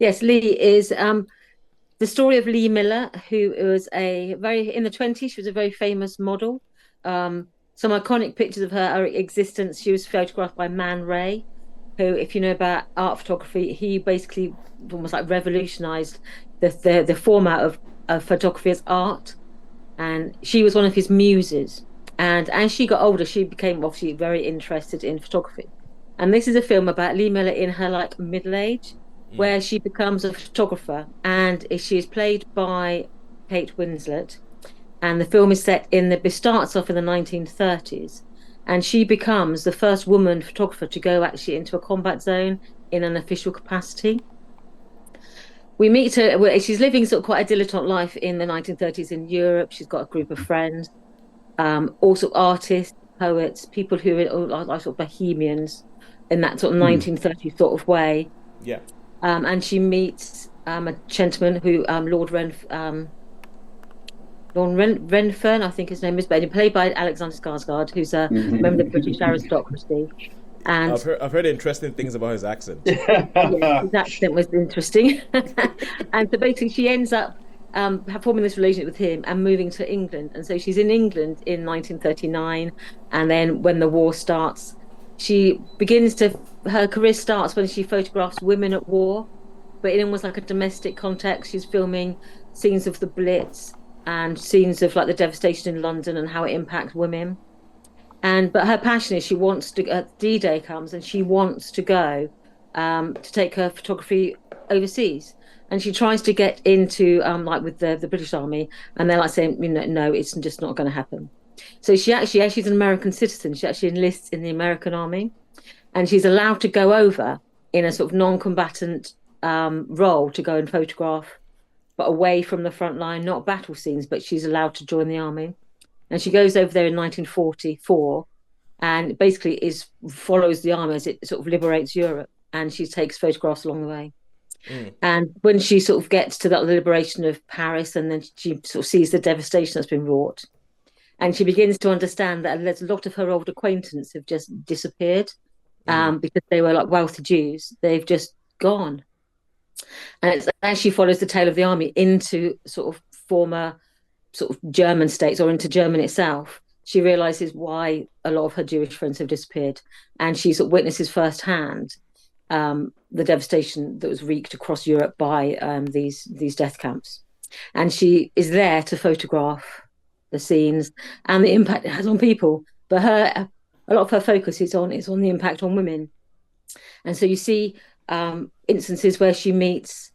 Yes, Lee is the story of Lee Miller, who was in the 20s, she was a very famous model. Some iconic pictures of her existence. She was photographed by Man Ray, who, if you know about art photography, he basically almost like revolutionized the format of photography as art. And she was one of his muses. And as she got older, she became obviously very interested in photography. And this is a film about Lee Miller in her like middle age, Mm. where she becomes a photographer, and she is played by Kate Winslet. And the film is set it starts off in the 1930s, and she becomes the first woman photographer to go actually into a combat zone in an official capacity. We meet her. She's living sort of quite a dilettante life in the 1930s in Europe. She's got a group of friends, also artists, poets, people who are sort of bohemians in that sort of Hmm. 1930s sort of way. Yeah. And she meets a gentleman who Lord Renfern, I think his name is, but played by Alexander Skarsgård, who's a member of the British aristocracy. And I've heard interesting things about his accent. yes, his accent was interesting. And so basically, she ends up forming this relationship with him and moving to England. And so she's in England in 1939. And then when the war starts, her career starts when she photographs women at war, but in almost like a domestic context. She's filming scenes of the Blitz and scenes of like the devastation in London and how it impacts women. But her passion is she wants to. D-Day comes and she wants to go to take her photography overseas, and she tries to get into like with the British Army, and they're like saying, no, it's just not going to happen. So she's an American citizen. She actually enlists in the American Army, and she's allowed to go over in a sort of non-combatant role to go and photograph, but away from the front line, not battle scenes, but she's allowed to join the army. And she goes over there in 1944 and basically is follows the army as it sort of liberates Europe. And she takes photographs along the way. Mm. And when she sort of gets to that liberation of Paris, and then she sort of sees the devastation that's been wrought, and she begins to understand that there's a lot of her old acquaintance have just disappeared Mm. because they were like wealthy Jews. They've just gone. And it's as she follows the tail of the army into sort of former sort of German states or into Germany itself, she realizes why a lot of her Jewish friends have disappeared. And she sort of witnesses firsthand the devastation that was wreaked across Europe by these death camps. And she is there to photograph the scenes and the impact it has on people. But a lot of her focus is on the impact on women. And so you see instances where she meets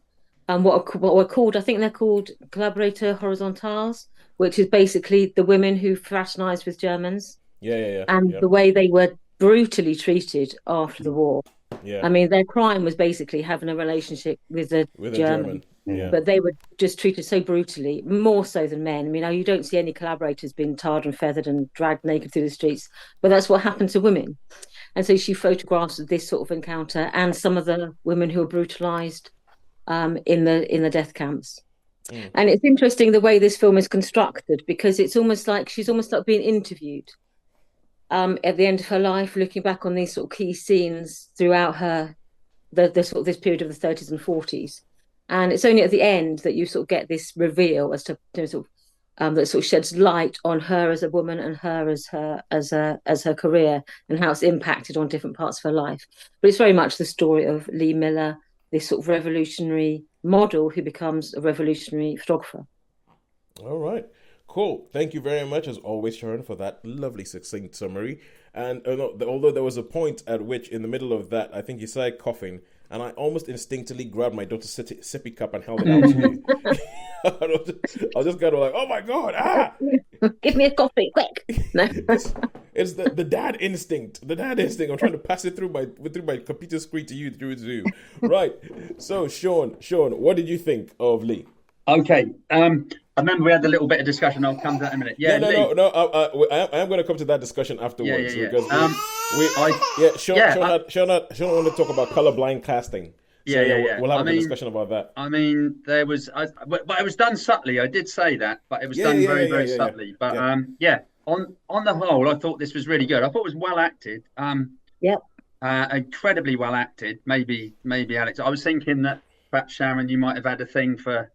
what are called, I think they're called collaborator horizontales, which is basically the women who fraternized with Germans Yeah, yeah, yeah, and yeah, the way they were brutally treated after the war. yeah. I mean, their crime was basically having a relationship with a With a German, German. Yeah. but they were just treated so brutally, more so than men. I mean, you don't see any collaborators being tarred and feathered and dragged naked through the streets, but that's what happened to women. And so she photographs this sort of encounter and some of the women who were brutalized in the death camps. Mm. And it's interesting the way this film is constructed because it's almost like she's almost like being interviewed at the end of her life, looking back on these sort of key scenes throughout the sort of this period of the 30s and 40s. And it's only at the end that you sort of get this reveal as to sort of that sort of sheds light on her as a woman and her as her career and how it's impacted on different parts of her life. But it's very much the story of Lee Miller, this sort of revolutionary model who becomes a revolutionary photographer. All right. Cool. Thank you very much, as always, Sharon, for that lovely, succinct summary. And although there was a point at which, in the middle of that, I think you started coughing, and I almost instinctively grabbed my daughter's sippy cup and held it out to you. I was just kind of like, oh my God, ah! Give me a coffee, quick. No. It's the dad instinct. The dad instinct. I'm trying to pass it through my computer screen to you, through Zoom. Right. So, Sean, what did you think of Lee? Okay. I remember we had a little bit of discussion. I'll come to that in a minute. Yeah, Lee. No. I am going to come to that discussion afterwards Yeah. because Sean wanted to talk about colorblind casting. So, Yeah. we'll have a discussion about that. I mean, but it was done subtly. I did say that, but it was Yeah, done yeah, very, yeah, very yeah, yeah. subtly. But Yeah. on the whole, I thought this was really good. I thought it was well acted. Yep. Incredibly well acted. Maybe Alex. I was thinking that perhaps Sharon, you might have had a thing for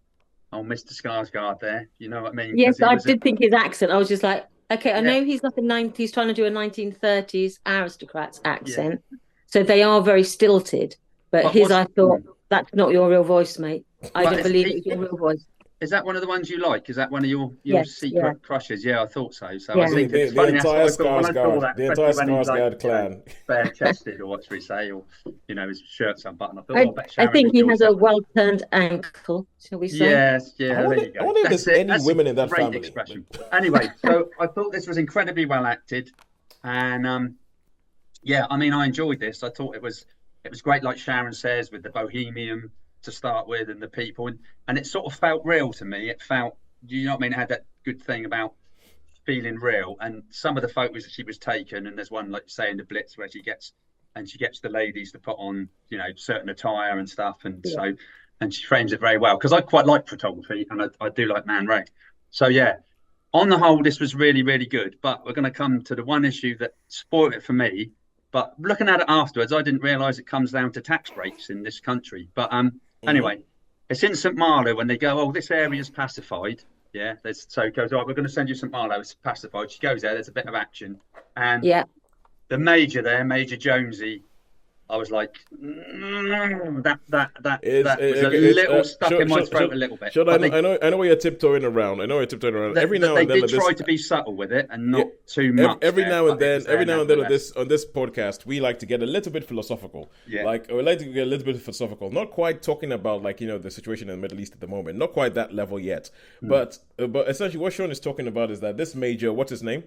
Mr. Skarsgård there. You know what I mean? Yes, 'Cause he I was did think his accent. I was just like, okay, I yeah, know he's like he's trying to do a 1930s aristocrat's yeah. accent. So they are very stilted. But But his, I thought, that's not your real voice, mate. I But didn't is, believe it was your real voice. is that one of the ones you like? Is that one of your Yes, secret crushes? Yeah, I thought so. So Yeah. I think The it's funny. That's what entire I thought when I saw that, the entire especially when he's like, Skarsgård clan. bare chested, or what should we say, or his shirt's unbuttoned. I thought, I, oh, I bet I Sharon think he enjoys has that a one. well-turned ankle, shall we say? Yes, yeah, I wonder, there you go. I wonder if That's there's it. any That's women a in that great family. expression. Anyway, so I thought this was incredibly well acted, and yeah, I mean, I enjoyed this. I thought it was great, like Sharon says, with the bohemian to start with and the people, and it sort of felt real to me. It felt, you know what I mean? It had that good thing about feeling real, and some of the photos that she was taking, and there's one like say in the Blitz where she gets the ladies to put on certain attire and stuff, and Yeah. and she frames it very well, because I quite like photography, and I do like Man Ray. So yeah, on the whole, this was really, really good. But we're going to come to the one issue that spoiled it for me. But looking at it afterwards, I didn't realise it comes down to tax breaks in this country. But anyway, it's in St. Malo when they go, oh, this area's pacified. Yeah, so it goes, all right, we're going to send you St. Malo, it's pacified. She goes there, there's a bit of action. And Yeah. the major there, Major Jonesy, I was like, that was a little stuck in my throat a little bit. I know where you're tiptoeing around. Every now and then, they did try to be subtle with it and not too much. Every now and then on this podcast, we like to get a little bit philosophical. Yeah. Like we like to get a little bit philosophical. Not quite talking about the situation in the Middle East at the moment. Not quite that level yet. But essentially, what Sean is talking about is that this major, what's his name?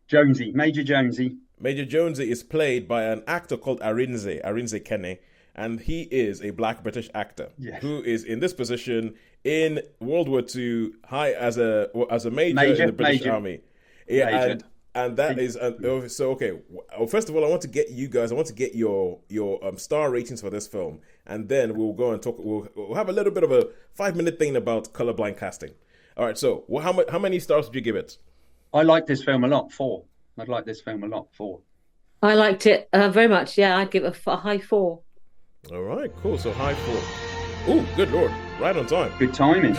Jonesy, Major Jonesy. Major Jonesy is played by an actor called Arinze Kene, and he is a black British actor who is in this position in World War II, high as a major in the British Army. Yeah, and that is so okay. Well, first of all, I want to get your star ratings for this film, and then we'll go and talk. We'll have a little bit of a 5-minute thing about colorblind casting. All right, so how many stars would you give it? I like this film a lot. 4. I'd like this film a lot. 4. I liked it very much. Yeah, I'd give it a high 4. All right, cool. So high 4. Oh, good Lord. Right on time. Good timing.